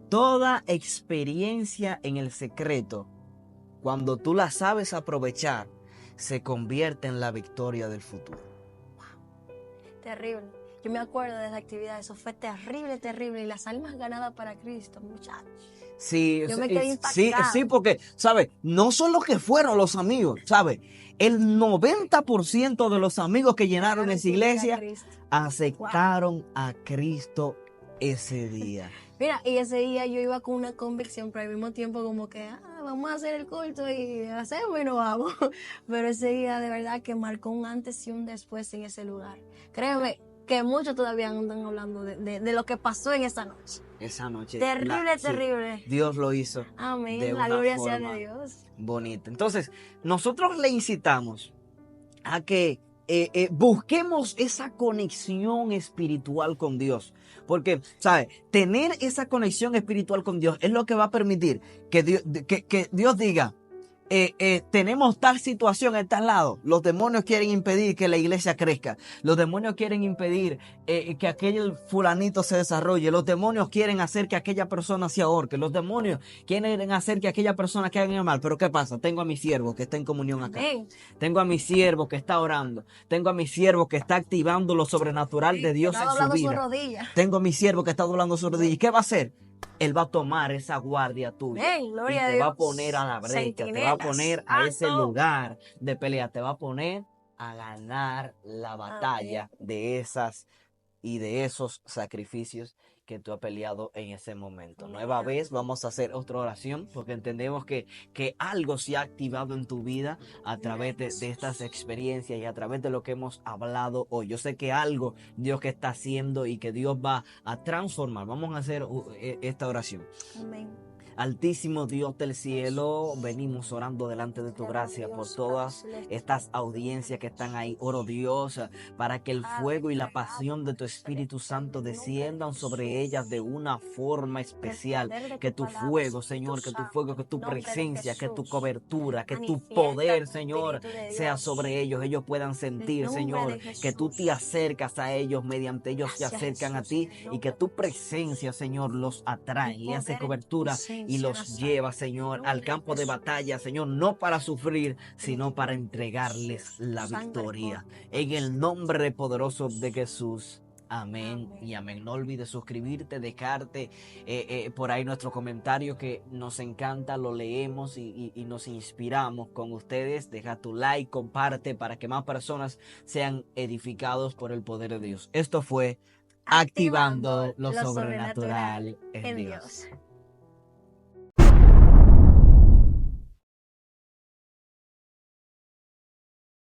Toda experiencia en el secreto, cuando tú la sabes aprovechar, se convierte en la victoria del futuro. Terrible. Yo me acuerdo de esa actividad, eso fue terrible, terrible. Y las almas ganadas para Cristo, muchachos. Sí, Yo me quedé sí, impactada. sí, porque, ¿sabes? No son los que fueron los amigos, ¿sabes? El 90% de los amigos que llenaron esa iglesia aceptaron a Cristo ese día. Mira, y ese día yo iba con una convicción, pero al mismo tiempo como que, vamos a hacer el culto y hacemos y no vamos. Pero ese día de verdad que marcó un antes y un después en ese lugar. Créeme que muchos todavía andan hablando de lo que pasó en esa noche. Esa noche. Terrible, sí, terrible. Dios lo hizo. Amén. De La una gloria sea forma de Dios. bonita. Entonces, nosotros le incitamos a que busquemos esa conexión espiritual con Dios. Porque, ¿sabes? Tener esa conexión espiritual con Dios es lo que va a permitir que Dios diga, tenemos tal situación en tal lado. Los demonios quieren impedir que la iglesia crezca. Los demonios quieren impedir que aquel fulanito se desarrolle. Los demonios quieren hacer que aquella persona se ahorque. Los demonios quieren hacer que aquella persona caiga en mal. Pero ¿qué pasa? Tengo a mi siervo que está en comunión acá. Amén. Tengo a mi siervo que está orando. Tengo a mi siervo que está activando lo sobrenatural de Dios Está en su doblando su vida. rodilla. Tengo a mi siervo que está doblando su rodilla. ¿Y qué va a hacer? Él va a tomar esa guardia tuya Amén, y gloria a te va a Dios. poner a la brecha, te va a Centinelas. poner a ese Santo. lugar de pelea, te va a poner a ganar la batalla de esas y de esos sacrificios que tú has peleado en ese momento. Amén. Nueva vez vamos a hacer otra oración porque entendemos que algo se ha activado en tu vida a través de estas experiencias y a través de lo que hemos hablado hoy. Yo sé que algo Dios que está haciendo y que Dios va a transformar. Vamos a hacer esta oración. Amén. Altísimo Dios del cielo, venimos orando delante de tu gracia por todas estas audiencias que están ahí. Oro Dios para que el fuego y la pasión de tu Espíritu Santo desciendan sobre ellas de una forma especial. Que tu fuego, Señor, que tu fuego, que tu presencia, que tu cobertura, que tu poder, Señor, sea sobre ellos. Ellos puedan sentir, Señor, que tú te acercas a ellos, mediante ellos se acercan a ti y que tu presencia, Señor, los atrae y hace cobertura y los lleva, Señor, al campo de batalla, Señor, no para sufrir, sino para entregarles la victoria. En el nombre poderoso de Jesús. Amén y amén. No olvides suscribirte, dejarte por ahí nuestro comentario que nos encanta, lo leemos y nos inspiramos con ustedes. Deja tu like, comparte para que más personas sean edificados por el poder de Dios. Esto fue Activando lo Sobrenatural en Dios.